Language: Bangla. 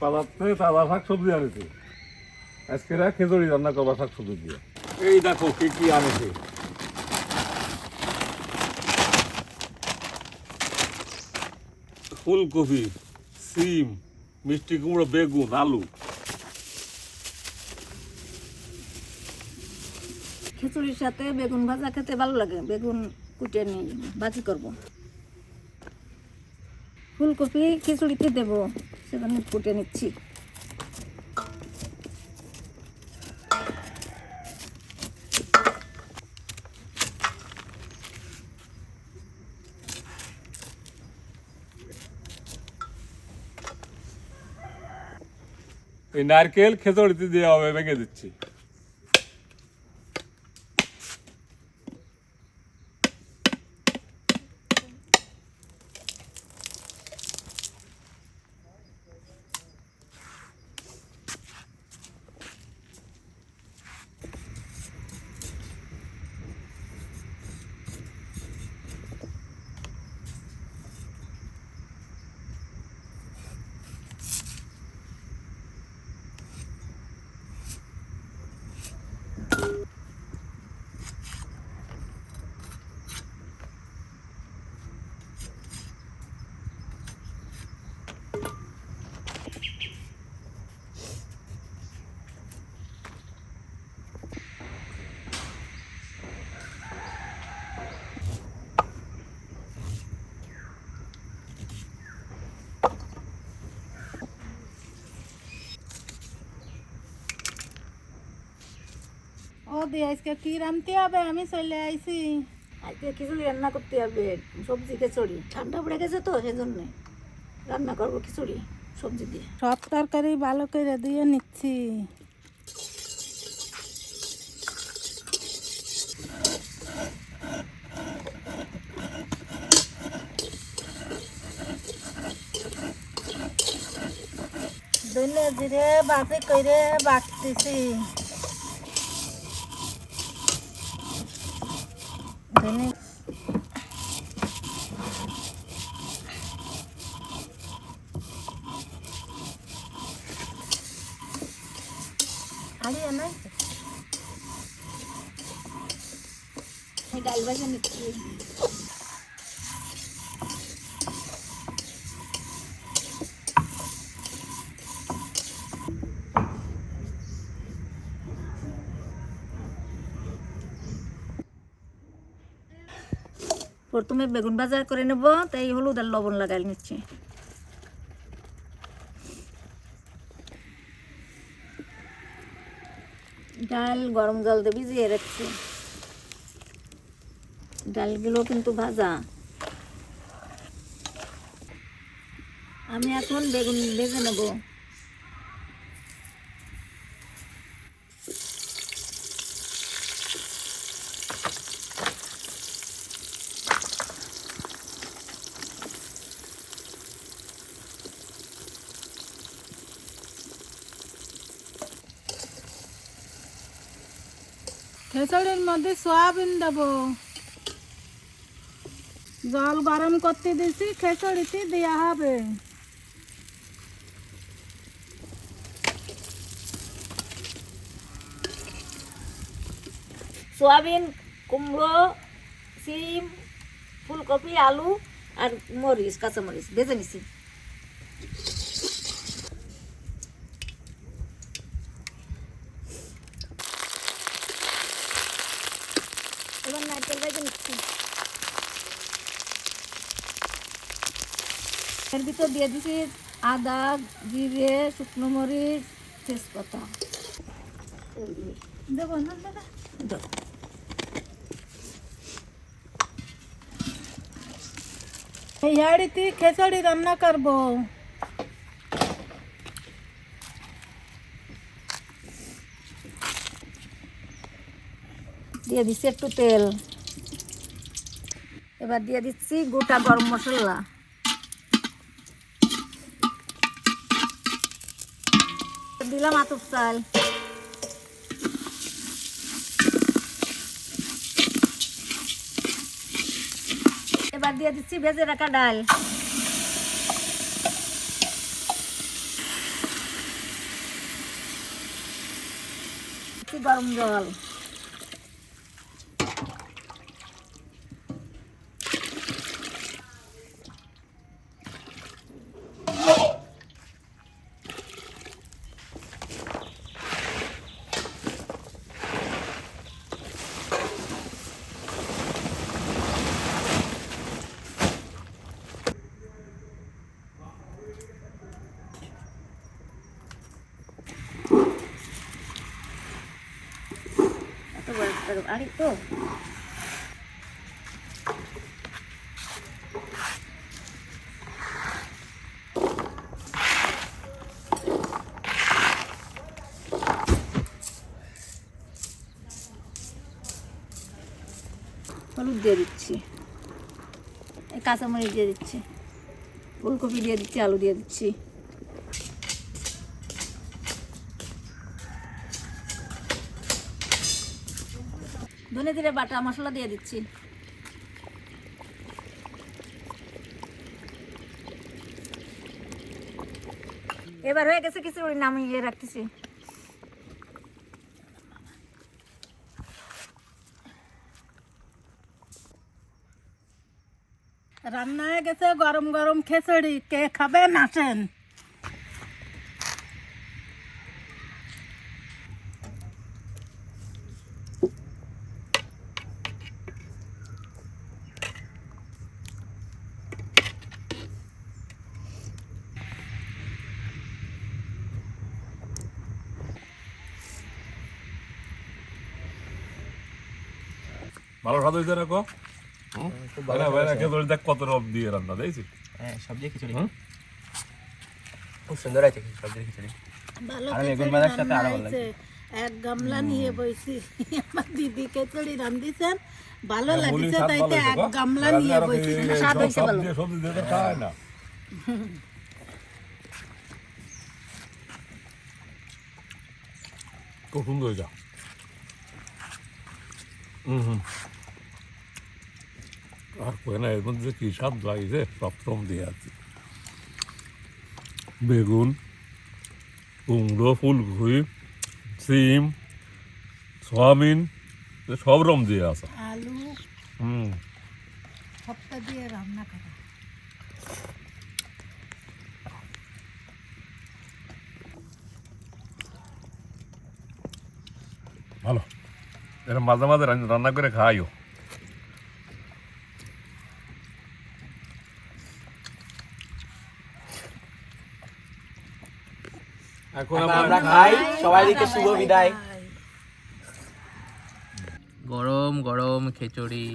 বাজার থেকে তাজা শাক সবজি আনেছে। আজকে খিচুড়ি রান্না করবা শাক সবজি দিয়ে। এই দেখো কি কি আনেছে। ফুলকপি, সিম, মিষ্টি কুমড়ো, বেগুন, আলু। খিচুড়ির সাথে বেগুন ভাজা খেতে ভালো লাগে। বেগুন কুটে নিয়ে ভাজি করব। ফুলকপি খিচুড়িতে দেব, সেজন্য কুটে নিচ্ছি। এই নারকেল খিচুড়িতে দেওয়া হবে, ভেঙে দিচ্ছি। ও দি আজকে কি রাঁধতে হবে? আমি চলে আইছি। আজকে খিচুড়ি রান্না করতে হবে, সবজি খিচুড়ি। ঠান্ডা পড়ে গেছে তো সেজন্য রান্না করবো খিচুড়ি সবজি দিয়ে। সব তরকারি ভালো করে দিয়ে নিচ্ছি। ধনে জিরে বাটি করে বাটতেছি। ধনে আরে না ডাল ভাজা নিচ্ছি। প্রথমে বেগুন ভাজা করে নেব, তাই হলুদ আর লবণ লাগাই নিচ্ছি। ডাল গরম জল দিয়ে ভিজিয়ে রাখছি। ডালগুলো কিন্তু ভাজা। আমি এখন বেগুন ভেজে নেব। খিচুড়ির মধ্যে সয়াবিন দেব। জল গরম করতে দিয়েছি, খিচুড়িতে দেওয়া হবে। সয়াবিন, কুমড়ো, সিম, ফুলকপি, আলু আর মরিচ, কাঁচামরিচ ভেজে নিছি। এবার নারকেল ভেজে নিচ্ছি। এর ভিতর দিয়ে দিচ্ছি আদা, জিরে, শুকনো মরিচ, তেজপাতা। দেবো না দাদা? দেবো। এই হাঁড়িতে খিচুড়ি রান্না করবো। দিয়ে দিচ্ছি একটু তেল। এবার দিয়ে দিচ্ছি গোটা গরম মশলা। দিলাম আতপ চাল। এবার দিয়ে দিচ্ছি ভেজে রাখা ডাল। গরম জল। আরে তো হলুদ দিয়ে দিচ্ছি, কাঁচামরিচ দিয়ে দিচ্ছি, ফুলকপি দিয়ে দিচ্ছি, আলু দিয়ে দিচ্ছি, ধনে জিরে বাটা মশলা দিয়ে দিচ্ছি। এবার হয়ে গেছে খিচুড়ি, নামিয়ে রাখতেছি। রান্না হয়ে গেছে গরম গরম খিচুড়ি। কে খাবেন আসেন। ভালো স্বাদ হয়েছে না? দেখ কত রব দিয়ে রান্না দিয়েছি। হ্যাঁ, সবজি খিচুড়ি হুম? খুব সুন্দর আছে সবজি খিচুড়ি। ভালো আর বেগুন খিচুড়ি ভাজার সাথে রান্না আরো ভালো হয়েছে। এক গামলা নিয়ে বইছি। আমার দিদি খিচুড়ি রান্ধিছেন, ভালো লাগছে, তাইতে এক গামলা নিয়ে বইছি। স্বাদ হয়েছে ভালো। সবজি দিয়ে তো খায় না। খুব সুন্দর হয়েছে। আর না, এর মধ্যে কি স্বাদ লাগছে, সব দিয়ে আছে। বেগুন, কুমড়ো, ফুলকপি, সিম, সয়াবিন, সব রকম দিয়ে আছে। আলু সবটা দিয়ে রান্না করা। ভালো, এরা মাঝে মাঝে রান্না করে খাইও। এখন আমরা খাই, সবাইকে শুভ বিদায়। গরম গরম খিচুড়ি।